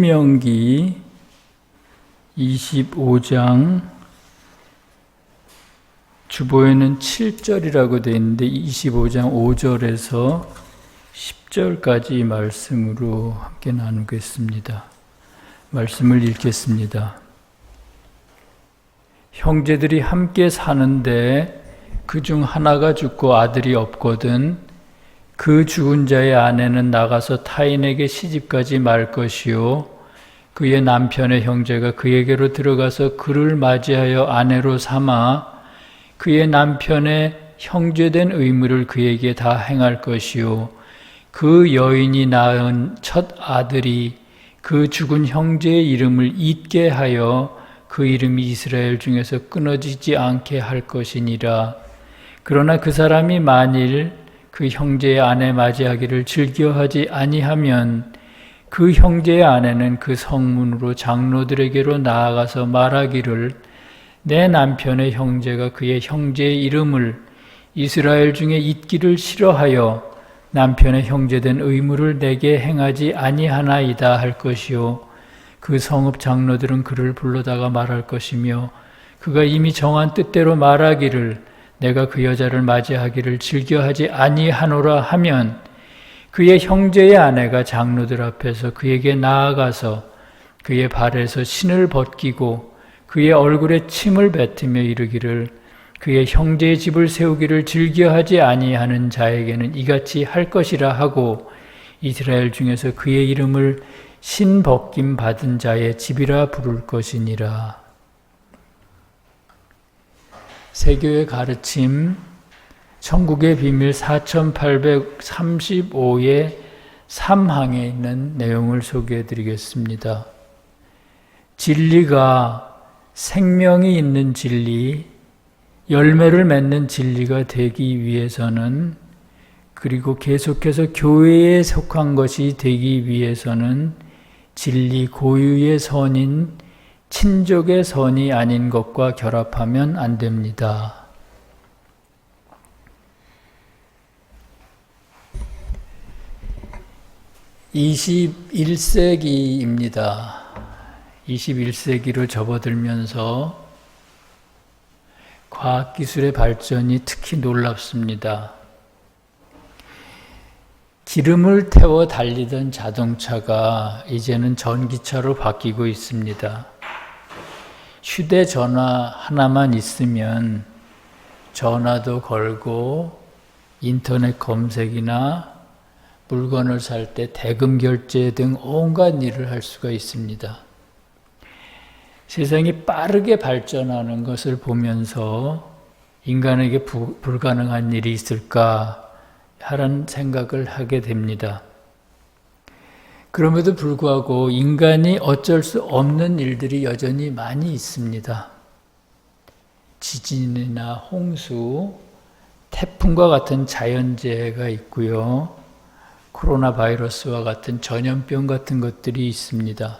신명기 25장 주보에는 7절이라고 되어 있는데 25장 5절에서 10절까지 말씀으로 함께 나누겠습니다. 말씀을 읽겠습니다. 형제들이 함께 사는데 그중 하나가 죽고 아들이 없거든 그 죽은 자의 아내는 나가서 타인에게 시집가지 말 것이요 그의 남편의 형제가 그에게로 들어가서 그를 맞이하여 아내로 삼아 그의 남편의 형제된 의무를 그에게 다 행할 것이요 그 여인이 낳은 첫 아들이 그 죽은 형제의 이름을 잊게 하여 그 이름이 이스라엘 중에서 끊어지지 않게 할 것이니라. 그러나 그 사람이 만일 그 형제의 아내 맞이하기를 즐겨하지 아니하면 그 형제의 아내는 그 성문으로 장로들에게로 나아가서 말하기를 내 남편의 형제가 그의 형제의 이름을 이스라엘 중에 잊기를 싫어하여 남편의 형제된 의무를 내게 행하지 아니하나이다 할 것이요 그 성읍 장로들은 그를 불러다가 말할 것이며 그가 이미 정한 뜻대로 말하기를 내가 그 여자를 맞이하기를 즐겨하지 아니하노라 하면 그의 형제의 아내가 장로들 앞에서 그에게 나아가서 그의 발에서 신을 벗기고 그의 얼굴에 침을 뱉으며 이르기를 그의 형제의 집을 세우기를 즐겨하지 아니하는 자에게는 이같이 할 것이라 하고 이스라엘 중에서 그의 이름을 신 벗김 받은 자의 집이라 부를 것이니라. 세교의 가르침 천국의 비밀 4835의 3항에 있는 내용을 소개해 드리겠습니다. 진리가 생명이 있는 진리, 열매를 맺는 진리가 되기 위해서는 그리고 계속해서 교회에 속한 것이 되기 위해서는 진리 고유의 선인 친족의 선이 아닌 것과 결합하면 안 됩니다. (21세기입니다) 21세기로 접어들면서 과학기술의 발전이 특히 놀랍습니다. 기름을 태워 달리던 자동차가 이제는 전기차로 바뀌고 있습니다. 휴대전화 하나만 있으면 전화도 걸고 인터넷 검색이나 물건을 살 때 대금 결제 등 온갖 일을 할 수가 있습니다. 세상이 빠르게 발전하는 것을 보면서 인간에게 불가능한 일이 있을까 하는 생각을 하게 됩니다. 그럼에도 불구하고 인간이 어쩔 수 없는 일들이 여전히 많이 있습니다. 지진이나 홍수, 태풍과 같은 자연재해가 있고요. 코로나 바이러스와 같은 전염병 같은 것들이 있습니다.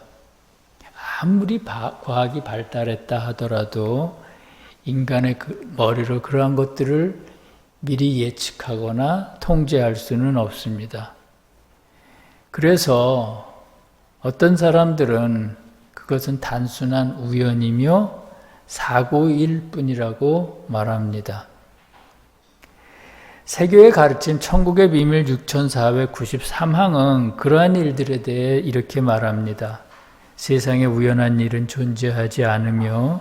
아무리 과학이 발달했다 하더라도 인간의 머리로 그러한 것들을 미리 예측하거나 통제할 수는 없습니다. 그래서 어떤 사람들은 그것은 단순한 우연이며 사고일 뿐이라고 말합니다. 세교의 가르침 천국의 비밀 6493항은 그러한 일들에 대해 이렇게 말합니다. 세상에 우연한 일은 존재하지 않으며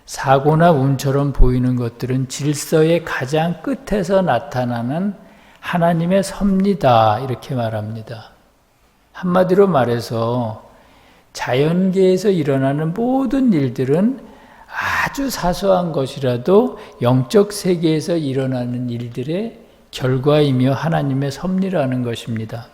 사고나 운처럼 보이는 것들은 질서의 가장 끝에서 나타나는 하나님의 섭리다 이렇게 말합니다. 한마디로 말해서 자연계에서 일어나는 모든 일들은 아주 사소한 것이라도 영적 세계에서 일어나는 일들의 결과이며 하나님의 섭리라는 것입니다.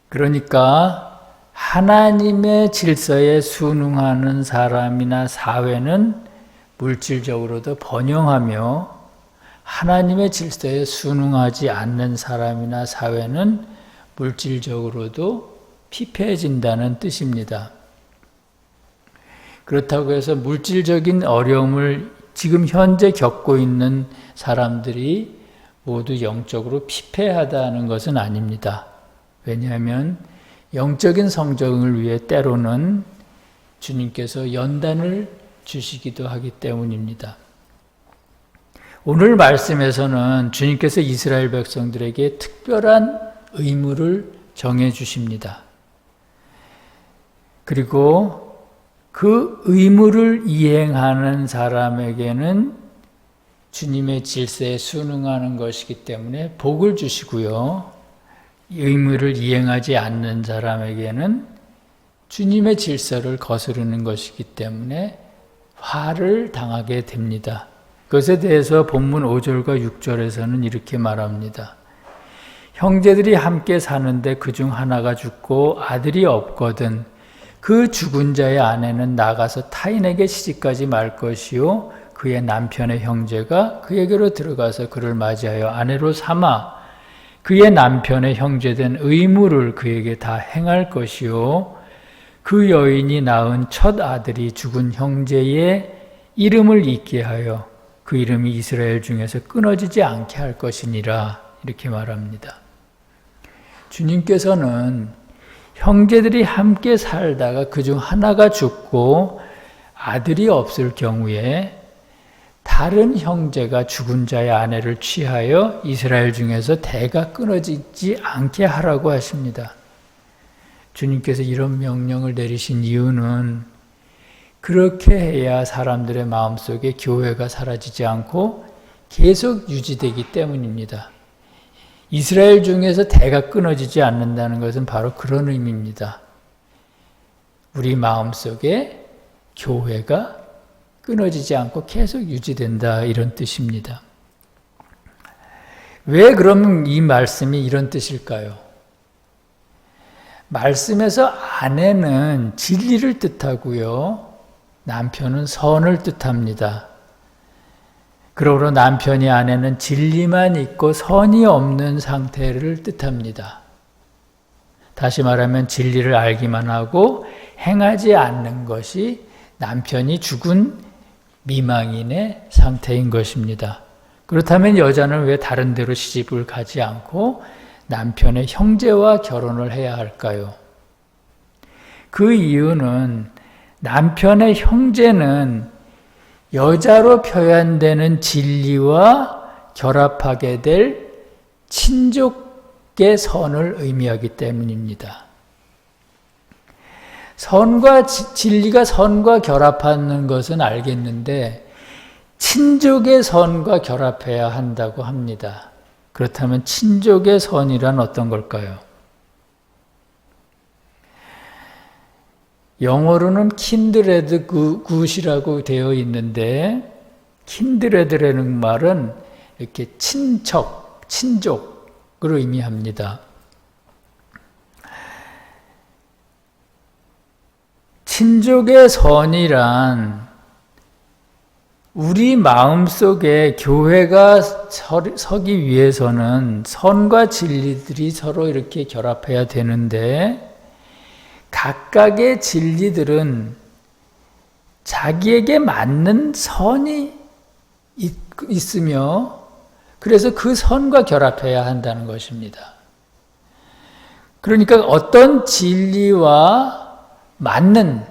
그러니까 하나님의 질서에 순응하는 사람이나 사회는 물질적으로도 번영하며 하나님의 질서에 순응하지 않는 사람이나 사회는 물질적으로도 피폐해진다는 뜻입니다. 그렇다고 해서 물질적인 어려움을 지금 현재 겪고 있는 사람들이 모두 영적으로 피폐하다는 것은 아닙니다. 왜냐하면 영적인 성장을 위해 때로는 주님께서 연단을 주시기도 하기 때문입니다. 오늘 말씀에서는 주님께서 이스라엘 백성들에게 특별한 의무를 정해 주십니다. 그리고 그 의무를 이행하는 사람에게는 주님의 질서에 순응하는 것이기 때문에 복을 주시고요. 의무를 이행하지 않는 사람에게는 주님의 질서를 거스르는 것이기 때문에 화를 당하게 됩니다. 그것에 대해서 본문 5절과 6절에서는 이렇게 말합니다. 형제들이 함께 사는데 그중 하나가 죽고 아들이 없거든 그 죽은 자의 아내는 나가서 타인에게 시집가지 말 것이요 그의 남편의 형제가 그에게로 들어가서 그를 맞이하여 아내로 삼아 그의 남편의 형제된 의무를 그에게 다 행할 것이요 그 여인이 낳은 첫 아들이 죽은 형제의 이름을 잊게 하여 그 이름이 이스라엘 중에서 끊어지지 않게 할 것이니라 이렇게 말합니다. 주님께서는 형제들이 함께 살다가 그중 하나가 죽고 아들이 없을 경우에 다른 형제가 죽은 자의 아내를 취하여 이스라엘 중에서 대가 끊어지지 않게 하라고 하십니다. 주님께서 이런 명령을 내리신 이유는 그렇게 해야 사람들의 마음속에 교회가 사라지지 않고 계속 유지되기 때문입니다. 이스라엘 중에서 대가 끊어지지 않는다는 것은 바로 그런 의미입니다. 우리 마음속에 교회가 끊어지지 않고 계속 유지된다 이런 뜻입니다. 왜 그럼 이 말씀이 이런 뜻일까요? 말씀에서 아내는 진리를 뜻하고요. 남편은 선을 뜻합니다. 그러므로 남편이 아내는 진리만 있고 선이 없는 상태를 뜻합니다. 다시 말하면 진리를 알기만 하고 행하지 않는 것이 남편이 죽은 미망인의 상태인 것입니다. 그렇다면 여자는 왜 다른 데로 시집을 가지 않고 남편의 형제와 결혼을 해야 할까요? 그 이유는 남편의 형제는 여자로 표현되는 진리와 결합하게 될 친족의 선을 의미하기 때문입니다. 진리가 선과 결합하는 것은 알겠는데 친족의 선과 결합해야 한다고 합니다. 그렇다면 친족의 선이란 어떤 걸까요? 영어로는 kindred good이라고 되어 있는데 kindred라는 말은 이렇게 친척, 친족을 의미합니다. 친족의 선이란 우리 마음속에 교회가 서기 위해서는 선과 진리들이 서로 이렇게 결합해야 되는데 각각의 진리들은 자기에게 맞는 선이 있으며 그래서 그 선과 결합해야 한다는 것입니다. 그러니까 어떤 진리와 맞는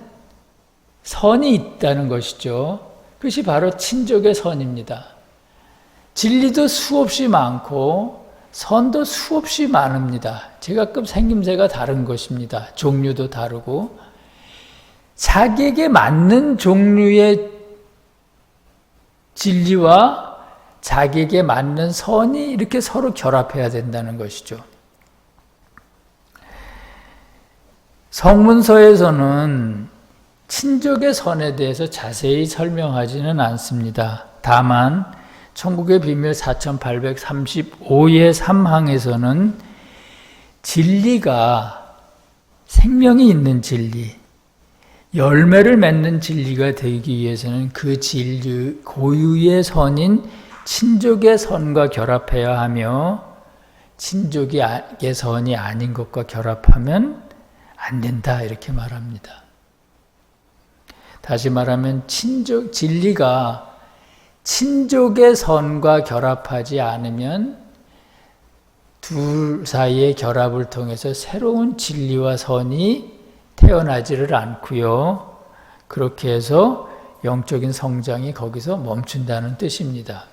선이 있다는 것이죠. 그것이 바로 친족의 선입니다. 진리도 수없이 많고 선도 수없이 많습니다. 제각각 생김새가 다른 것입니다. 종류도 다르고 자기에게 맞는 종류의 진리와 자기에게 맞는 선이 이렇게 서로 결합해야 된다는 것이죠. 성문서에서는 친족의 선에 대해서 자세히 설명하지는 않습니다. 다만 천국의 비밀 4835의 3항에서는 진리가 생명이 있는 진리, 열매를 맺는 진리가 되기 위해서는 그 진리 고유의 선인 친족의 선과 결합해야 하며 친족의 선이 아닌 것과 결합하면 안 된다 이렇게 말합니다. 다시 말하면 진리가 친족의 선과 결합하지 않으면 둘 사이의 결합을 통해서 새로운 진리와 선이 태어나지를 않고요. 그렇게 해서 영적인 성장이 거기서 멈춘다는 뜻입니다.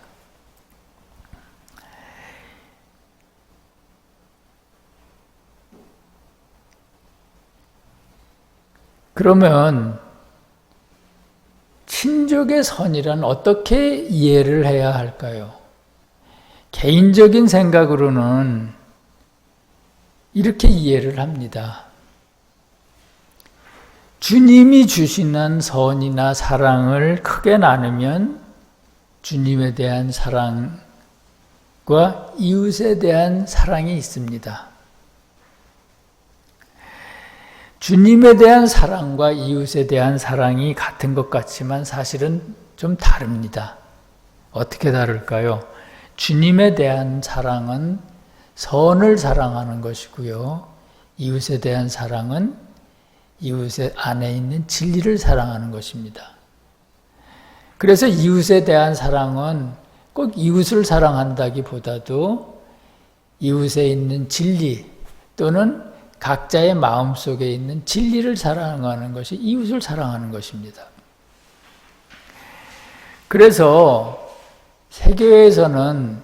그러면 친족의 선이란 어떻게 이해를 해야 할까요? 개인적인 생각으로는 이렇게 이해를 합니다. 주님이 주시는 선이나 사랑을 크게 나누면 주님에 대한 사랑과 이웃에 대한 사랑이 있습니다. 주님에 대한 사랑과 이웃에 대한 사랑이 같은 것 같지만 사실은 좀 다릅니다. 어떻게 다를까요? 주님에 대한 사랑은 선을 사랑하는 것이고요. 이웃에 대한 사랑은 이웃의 안에 있는 진리를 사랑하는 것입니다. 그래서 이웃에 대한 사랑은 꼭 이웃을 사랑한다기보다도 이웃에 있는 진리 또는 각자의 마음속에 있는 진리를 사랑하는 것이 이웃을 사랑하는 것입니다. 그래서 세교회에서는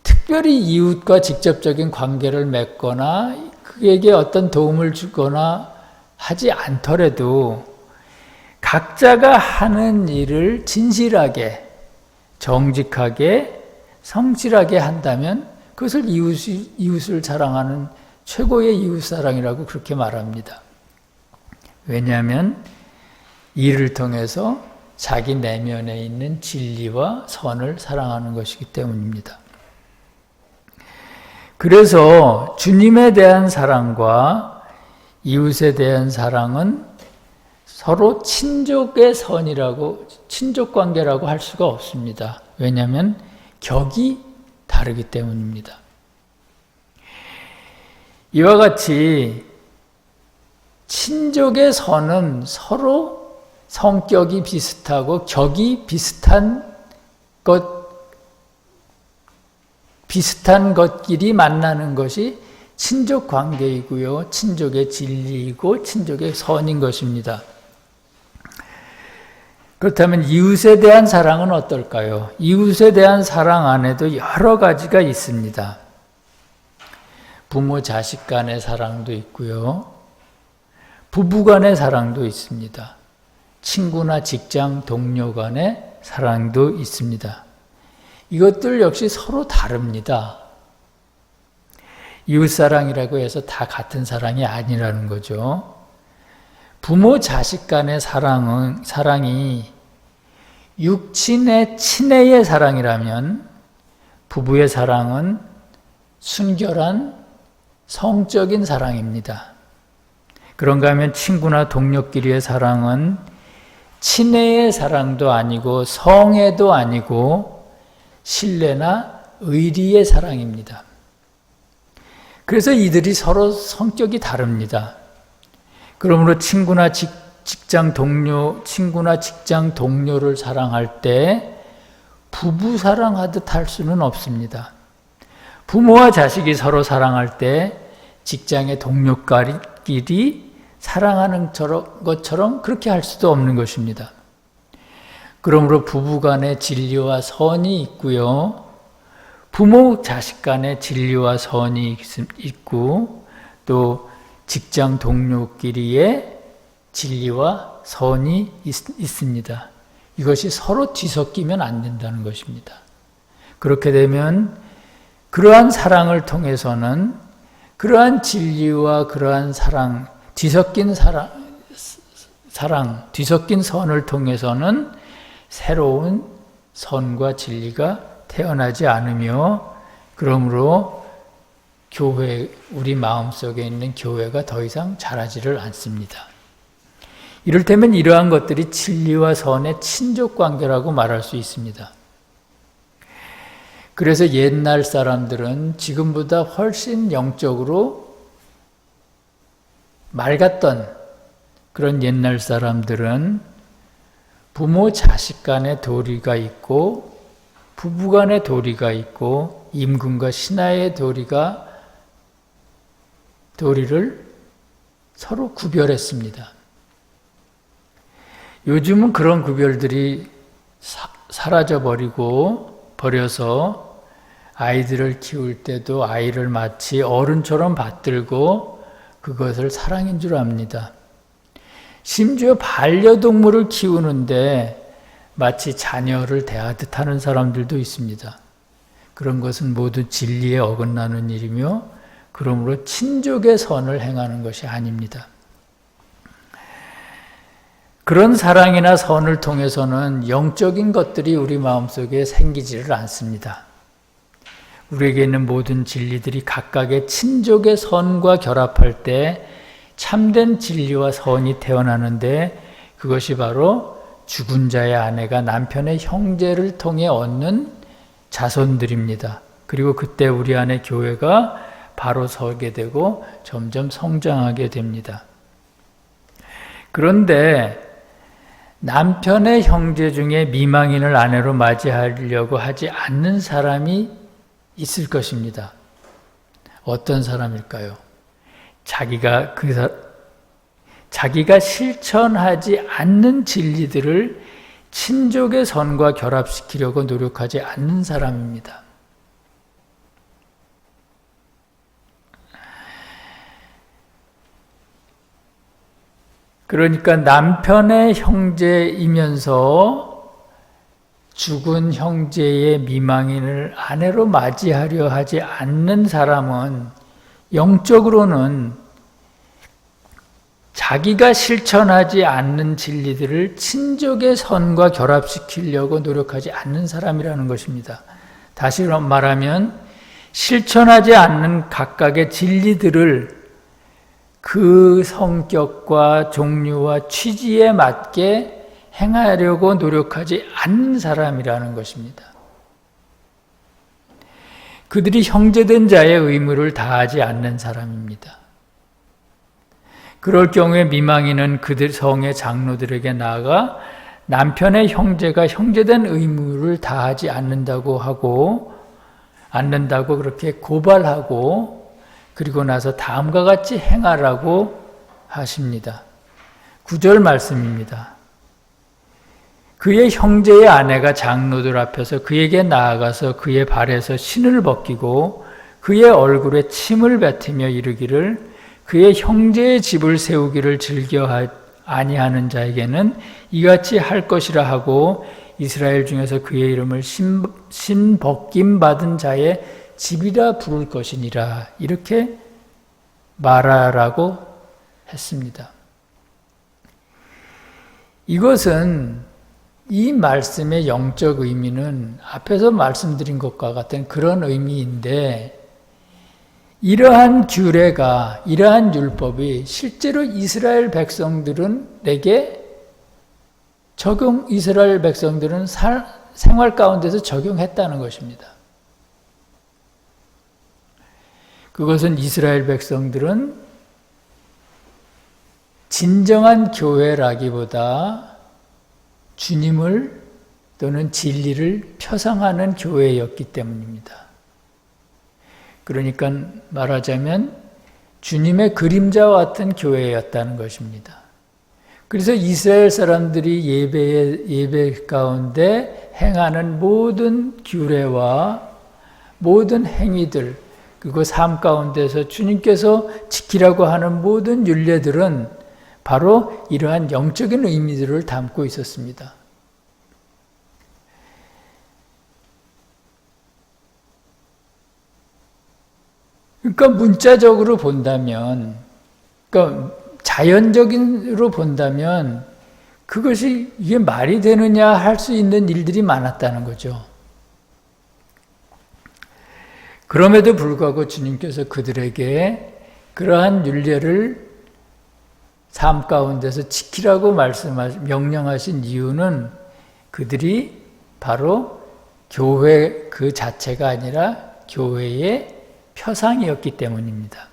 특별히 이웃과 직접적인 관계를 맺거나 그에게 어떤 도움을 주거나 하지 않더라도 각자가 하는 일을 진실하게, 정직하게, 성실하게 한다면 그것을 이웃을 사랑하는 최고의 이웃사랑이라고 그렇게 말합니다. 왜냐하면 이를 통해서 자기 내면에 있는 진리와 선을 사랑하는 것이기 때문입니다. 그래서 주님에 대한 사랑과 이웃에 대한 사랑은 서로 친족의 선이라고, 친족관계라고 할 수가 없습니다. 왜냐하면 격이 다르기 때문입니다. 이와 같이 친족의 선은 서로 성격이 비슷하고 격이 비슷한 것끼리 만나는 것이 친족 관계이고요. 친족의 진리이고 친족의 선인 것입니다. 그렇다면 이웃에 대한 사랑은 어떨까요? 이웃에 대한 사랑 안에도 여러 가지가 있습니다. 부모 자식 간의 사랑도 있고요. 부부 간의 사랑도 있습니다. 친구나 직장 동료 간의 사랑도 있습니다. 이것들 역시 서로 다릅니다. 이웃사랑이라고 해서 다 같은 사랑이 아니라는 거죠. 부모 자식 간의 사랑이 육친의 친애의 사랑이라면 부부의 사랑은 순결한 성적인 사랑입니다. 그런가 하면 친구나 동료끼리의 사랑은 친애의 사랑도 아니고 성애도 아니고 신뢰나 의리의 사랑입니다. 그래서 이들이 서로 성격이 다릅니다. 그러므로 친구나 직장 동료를 사랑할 때 부부 사랑하듯 할 수는 없습니다. 부모와 자식이 서로 사랑할 때 직장의 동료끼리 사랑하는 것처럼 그렇게 할 수도 없는 것입니다. 그러므로 부부 간의 진리와 선이 있고요. 부모 자식 간의 진리와 선이 있고 또 직장 동료끼리의 진리와 선이 있습니다. 이것이 서로 뒤섞이면 안 된다는 것입니다. 그렇게 되면 그러한 사랑을 통해서는 그러한 진리와 그러한 사랑, 뒤섞인 선을 통해서는 새로운 선과 진리가 태어나지 않으며 그러므로 우리 마음속에 있는 교회가 더 이상 자라지를 않습니다. 이를테면 이러한 것들이 진리와 선의 친족관계라고 말할 수 있습니다. 그래서 옛날 사람들은 지금보다 훨씬 영적으로 맑았던 그런 옛날 사람들은 부모 자식 간의 도리가 있고 부부 간의 도리가 있고 임금과 신하의 도리를 서로 구별했습니다. 요즘은 그런 구별들이 버려서 아이들을 키울 때도 아이를 마치 어른처럼 받들고 그것을 사랑인 줄 압니다. 심지어 반려동물을 키우는데 마치 자녀를 대하듯 하는 사람들도 있습니다. 그런 것은 모두 진리에 어긋나는 일이며 그러므로 친족의 선을 행하는 것이 아닙니다. 그런 사랑이나 선을 통해서는 영적인 것들이 우리 마음속에 생기지를 않습니다. 우리에게 있는 모든 진리들이 각각의 친족의 선과 결합할 때 참된 진리와 선이 태어나는데 그것이 바로 죽은 자의 아내가 남편의 형제를 통해 얻는 자손들입니다. 그리고 그때 우리 안에 교회가 바로 서게 되고 점점 성장하게 됩니다. 그런데 남편의 형제 중에 미망인을 아내로 맞이하려고 하지 않는 사람이 있을 것입니다. 어떤 사람일까요? 자기가 실천하지 않는 진리들을 친족의 선과 결합시키려고 노력하지 않는 사람입니다. 그러니까 남편의 형제이면서 죽은 형제의 미망인을 아내로 맞이하려 하지 않는 사람은 영적으로는 자기가 실천하지 않는 진리들을 친족의 선과 결합시키려고 노력하지 않는 사람이라는 것입니다. 다시 말하면 실천하지 않는 각각의 진리들을 그 성격과 종류와 취지에 맞게 행하려고 노력하지 않는 사람이라는 것입니다. 그들이 형제된 자의 의무를 다하지 않는 사람입니다. 그럴 경우에 미망인은 그들 성의 장로들에게 나아가 남편의 형제가 형제된 의무를 다하지 않는다고 그렇게 고발하고 그리고 나서 다음과 같이 행하라고 하십니다. 9절 말씀입니다. 그의 형제의 아내가 장로들 앞에서 그에게 나아가서 그의 발에서 신을 벗기고 그의 얼굴에 침을 뱉으며 이르기를 그의 형제의 집을 세우기를 즐겨 아니하는 자에게는 이같이 할 것이라 하고 이스라엘 중에서 그의 이름을 신벗김 받은 자의 집이라 부를 것이니라 이렇게 말하라고 했습니다. 이것은 이 말씀의 영적 의미는 앞에서 말씀드린 것과 같은 그런 의미인데 이러한 규례가 이러한 율법이 실제로 이스라엘 백성들은 생활 가운데서 적용했다는 것입니다. 그것은 이스라엘 백성들은 진정한 교회라기보다 주님을 또는 진리를 표상하는 교회였기 때문입니다. 그러니까 말하자면 주님의 그림자와 같은 교회였다는 것입니다. 그래서 이스라엘 사람들이 예배 가운데 행하는 모든 규례와 모든 행위들 그리고 삶 가운데서 주님께서 지키라고 하는 모든 율례들은 바로 이러한 영적인 의미들을 담고 있었습니다. 그러니까 문자적으로 본다면, 그러니까 자연적으로 본다면 그것이 이게 말이 되느냐 할 수 있는 일들이 많았다는 거죠. 그럼에도 불구하고 주님께서 그들에게 그러한 율례를 삶 가운데서 지키라고 명령하신 이유는 그들이 바로 교회 그 자체가 아니라 교회의 표상이었기 때문입니다.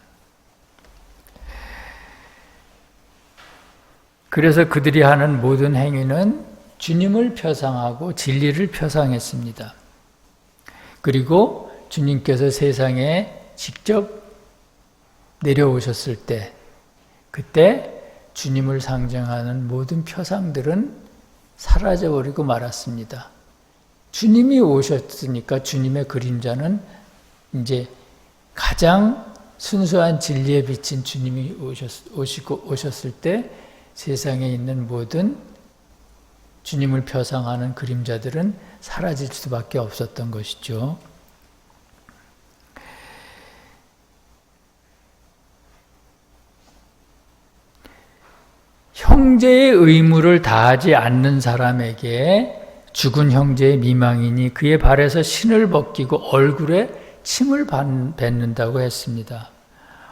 그래서 그들이 하는 모든 행위는 주님을 표상하고 진리를 표상했습니다. 그리고 주님께서 세상에 직접 내려오셨을 때, 그때 주님을 상징하는 모든 표상들은 사라져버리고 말았습니다. 주님이 오셨으니까 주님의 그림자는 이제 가장 순수한 진리에 비친 주님이 오셨을 때 세상에 있는 모든 주님을 표상하는 그림자들은 사라질 수밖에 없었던 것이죠. 형제의 의무를 다하지 않는 사람에게 죽은 형제의 미망이니 그의 발에서 신을 벗기고 얼굴에 침을 뱉는다고 했습니다.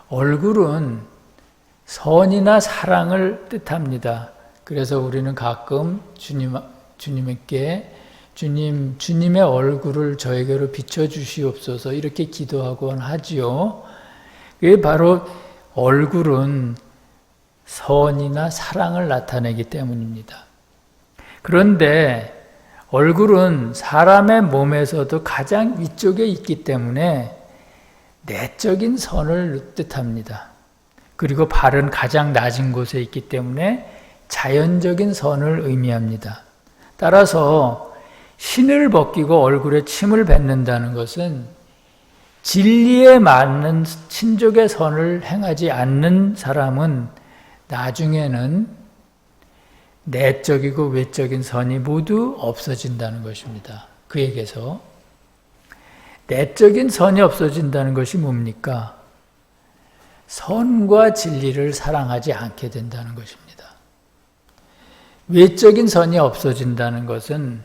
얼굴은 선이나 사랑을 뜻합니다. 그래서 우리는 가끔 주님께 주님의 얼굴을 저에게로 비춰주시옵소서 이렇게 기도하곤 하지요. 그게 바로 얼굴은 선이나 사랑을 나타내기 때문입니다. 그런데 얼굴은 사람의 몸에서도 가장 위쪽에 있기 때문에 내적인 선을 뜻합니다. 그리고 발은 가장 낮은 곳에 있기 때문에 자연적인 선을 의미합니다. 따라서 신을 벗기고 얼굴에 침을 뱉는다는 것은 진리에 맞는 친족의 선을 행하지 않는 사람은 나중에는 내적이고 외적인 선이 모두 없어진다는 것입니다. 그에게서 내적인 선이 없어진다는 것이 뭡니까? 선과 진리를 사랑하지 않게 된다는 것입니다. 외적인 선이 없어진다는 것은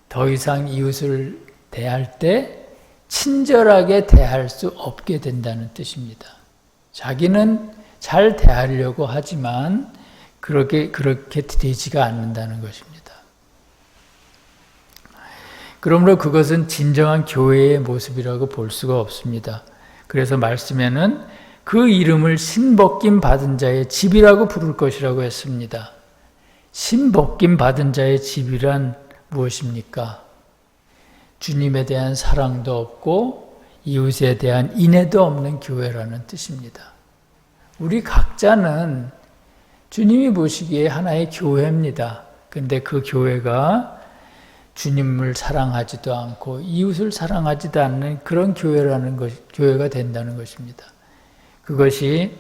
더 이상 이웃을 대할 때 친절하게 대할 수 없게 된다는 뜻입니다. 자기는 잘 대하려고 하지만 그렇게 되지가 않는다는 것입니다. 그러므로 그것은 진정한 교회의 모습이라고 볼 수가 없습니다. 그래서 말씀에는 그 이름을 신벗김 받은 자의 집이라고 부를 것이라고 했습니다. 신벗김 받은 자의 집이란 무엇입니까? 주님에 대한 사랑도 없고 이웃에 대한 인애도 없는 교회라는 뜻입니다. 우리 각자는 주님이 보시기에 하나의 교회입니다. 근데 그 교회가 주님을 사랑하지도 않고 이웃을 사랑하지도 않는 그런 교회가 된다는 것입니다. 그것이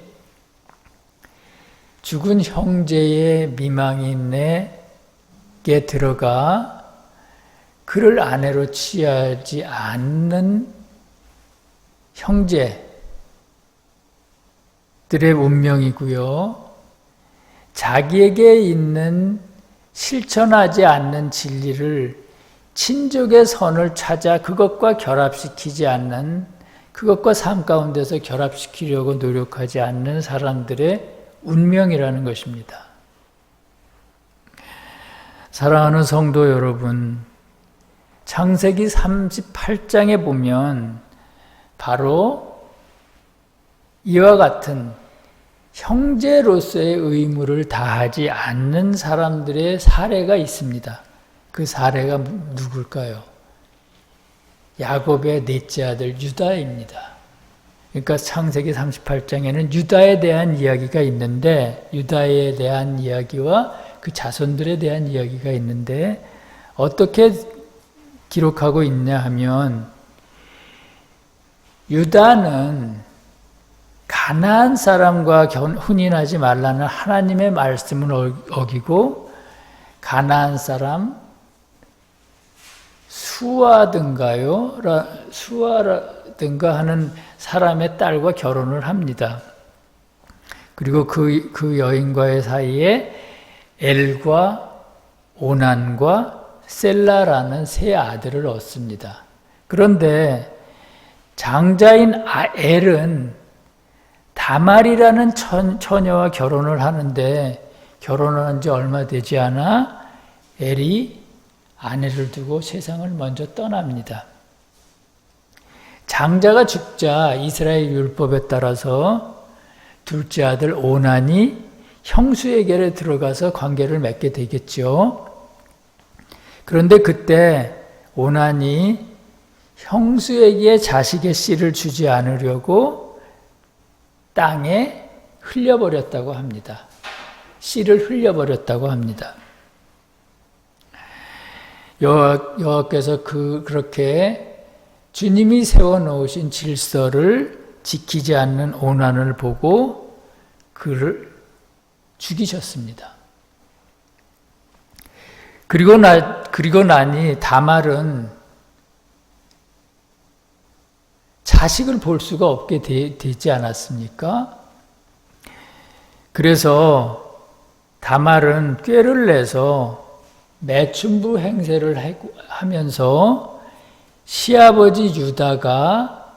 죽은 형제의 미망인에게 들어가 그를 아내로 취하지 않는 형제들의 운명이고요. 자기에게 있는 실천하지 않는 진리를 친족의 선을 찾아 그것과 결합시키지 않는, 그것과 삶 가운데서 결합시키려고 노력하지 않는 사람들의 운명이라는 것입니다. 사랑하는 성도 여러분, 창세기 38장에 보면 바로 이와 같은 형제로서의 의무를 다하지 않는 사람들의 사례가 있습니다. 그 사례가 누굴까요? 야곱의 넷째 아들 유다입니다. 그러니까 창세기 38장에는 유다에 대한 이야기가 있는데, 유다에 대한 이야기와 그 자손들에 대한 이야기가 있는데 어떻게 기록하고 있냐 하면, 유다는 가나안 사람과 혼인하지 말라는 하나님의 말씀을 어기고 가나안 사람 수아든가 하는 사람의 딸과 결혼을 합니다. 그리고 그 여인과의 사이에 엘과 오난과 셀라라는 세 아들을 얻습니다. 그런데 장자인 엘은 다말이라는 처녀와 결혼을 하는데, 결혼한 지 얼마 되지 않아 엘이 아내를 두고 세상을 먼저 떠납니다. 장자가 죽자 이스라엘 율법에 따라서 둘째 아들 오난이 형수에게 들어가서 관계를 맺게 되겠죠. 그런데 그때 오난이 형수에게 자식의 씨를 주지 않으려고 땅에 흘려버렸다고 합니다. 씨를 흘려버렸다고 합니다. 여호와께서 그렇게 주님이 세워놓으신 질서를 지키지 않는 오난을 보고 그를 죽이셨습니다. 그리고 나니 다말은 자식을 볼 수가 없게 되지 않았습니까? 그래서 다말은 꾀를 내서 매춘부 행세를 하면서 시아버지 유다가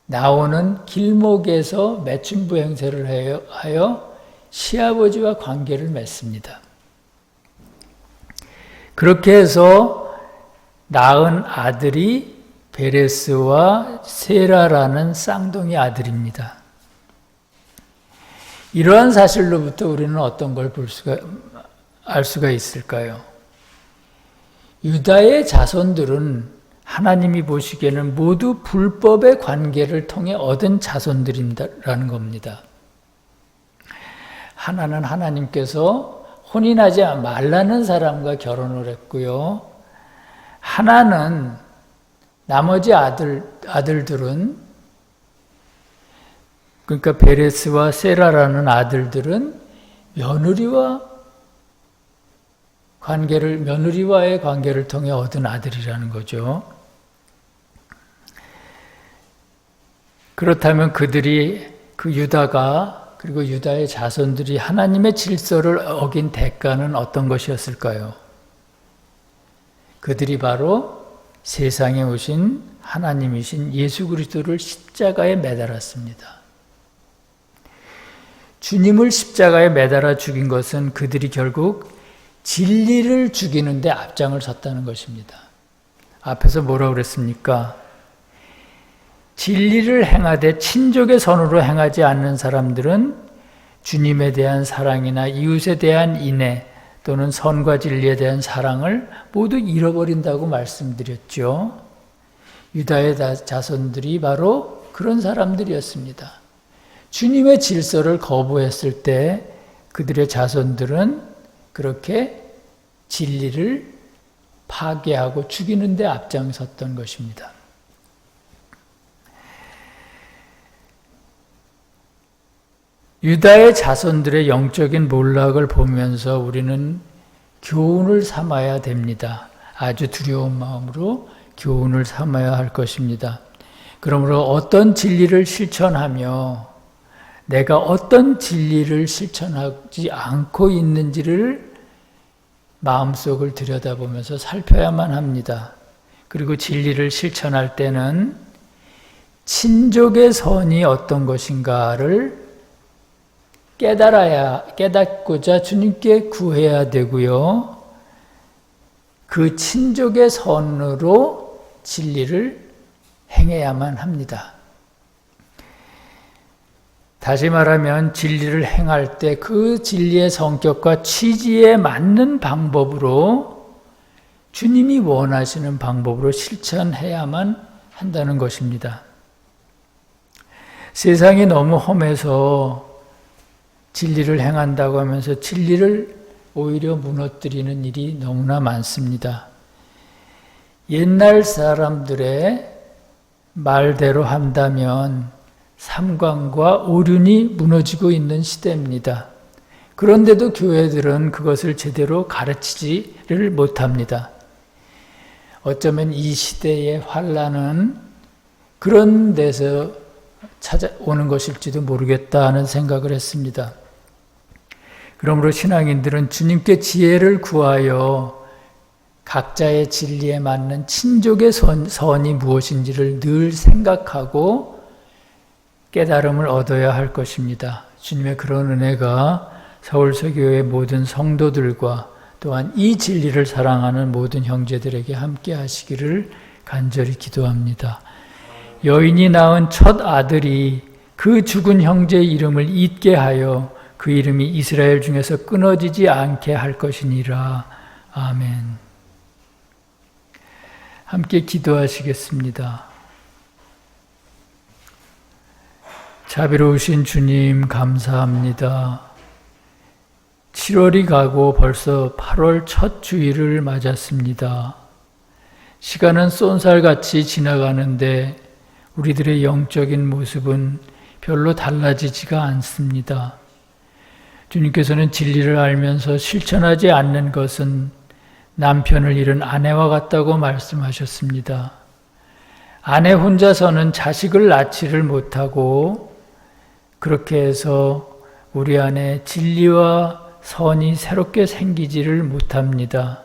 나오는 길목에서 매춘부 행세를 하여 시아버지와 관계를 맺습니다. 그렇게 해서 낳은 아들이 베레스와 세라라는 쌍둥이 아들입니다. 이러한 사실로부터 우리는 어떤 걸 알 수가 있을까요? 유다의 자손들은 하나님이 보시기에는 모두 불법의 관계를 통해 얻은 자손들이라는 겁니다. 하나는 하나님께서 혼인하지 말라는 사람과 결혼을 했고요. 하나는 나머지 아들들은 그러니까 베레스와 세라라는 아들들은 며느리와의 관계를 통해 얻은 아들이라는 거죠. 그렇다면 그 유다가 그리고 유다의 자손들이 하나님의 질서를 어긴 대가는 어떤 것이었을까요? 그들이 바로 세상에 오신 하나님이신 예수 그리스도를 십자가에 매달았습니다. 주님을 십자가에 매달아 죽인 것은 그들이 결국 진리를 죽이는데 앞장을 섰다는 것입니다. 앞에서 뭐라고 그랬습니까? 진리를 행하되 친족의 선으로 행하지 않는 사람들은 주님에 대한 사랑이나 이웃에 대한 인애 또는 선과 진리에 대한 사랑을 모두 잃어버린다고 말씀드렸죠. 유다의 자손들이 바로 그런 사람들이었습니다. 주님의 질서를 거부했을 때 그들의 자손들은 그렇게 진리를 파괴하고 죽이는 데 앞장섰던 것입니다. 유다의 자손들의 영적인 몰락을 보면서 우리는 교훈을 삼아야 됩니다. 아주 두려운 마음으로 교훈을 삼아야 할 것입니다. 그러므로 어떤 진리를 실천하며 내가 어떤 진리를 실천하지 않고 있는지를 마음속을 들여다보면서 살펴야만 합니다. 그리고 진리를 실천할 때는 친족의 선이 어떤 것인가를 깨닫고자 주님께 구해야 되고요. 그 친족의 선으로 진리를 행해야만 합니다. 다시 말하면 진리를 행할 때 그 진리의 성격과 취지에 맞는 방법으로 주님이 원하시는 방법으로 실천해야만 한다는 것입니다. 세상이 너무 험해서 진리를 행한다고 하면서 진리를 오히려 무너뜨리는 일이 너무나 많습니다. 옛날 사람들의 말대로 한다면 삼관과 오륜이 무너지고 있는 시대입니다. 그런데도 교회들은 그것을 제대로 가르치지를 못합니다. 어쩌면 이 시대의 환난은 그런 데서 찾아오는 것일지도 모르겠다 하는 생각을 했습니다. 그러므로 신앙인들은 주님께 지혜를 구하여 각자의 진리에 맞는 친족의 선이 무엇인지를 늘 생각하고 깨달음을 얻어야 할 것입니다. 주님의 그런 은혜가 서울서교회 모든 성도들과 또한 이 진리를 사랑하는 모든 형제들에게 함께 하시기를 간절히 기도합니다. 여인이 낳은 첫 아들이 그 죽은 형제의 이름을 잊게 하여 그 이름이 이스라엘 중에서 끊어지지 않게 할 것이니라. 아멘. 함께 기도하시겠습니다. 자비로우신 주님 감사합니다. 7월이 가고 벌써 8월 첫 주일을 맞았습니다. 시간은 쏜살같이 지나가는데 우리들의 영적인 모습은 별로 달라지지가 않습니다. 주님께서는 진리를 알면서 실천하지 않는 것은 남편을 잃은 아내와 같다고 말씀하셨습니다. 아내 혼자서는 자식을 낳지를 못하고 그렇게 해서 우리 안에 진리와 선이 새롭게 생기지를 못합니다.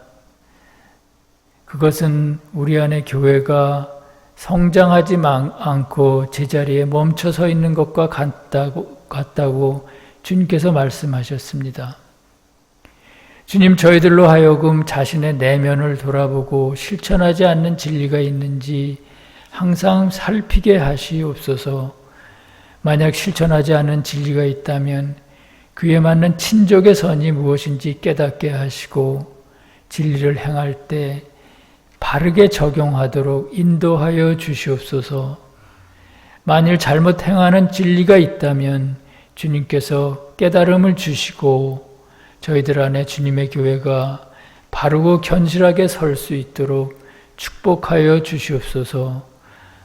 그것은 우리 안에 교회가 성장하지 않고 제자리에 멈춰 서 있는 것과 같다고 주님께서 말씀하셨습니다. 주님, 저희들로 하여금 자신의 내면을 돌아보고 실천하지 않는 진리가 있는지 항상 살피게 하시옵소서. 만약 실천하지 않은 진리가 있다면 그에 맞는 친족의 선이 무엇인지 깨닫게 하시고 진리를 행할 때 바르게 적용하도록 인도하여 주시옵소서. 만일 잘못 행하는 진리가 있다면 주님께서 깨달음을 주시고 저희들 안에 주님의 교회가 바르고 견실하게 설 수 있도록 축복하여 주시옵소서.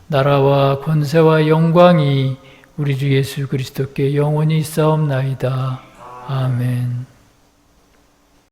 나라와 권세와 영광이 우리 주 예수 그리스도께 영원히 있사옵나이다. 아멘.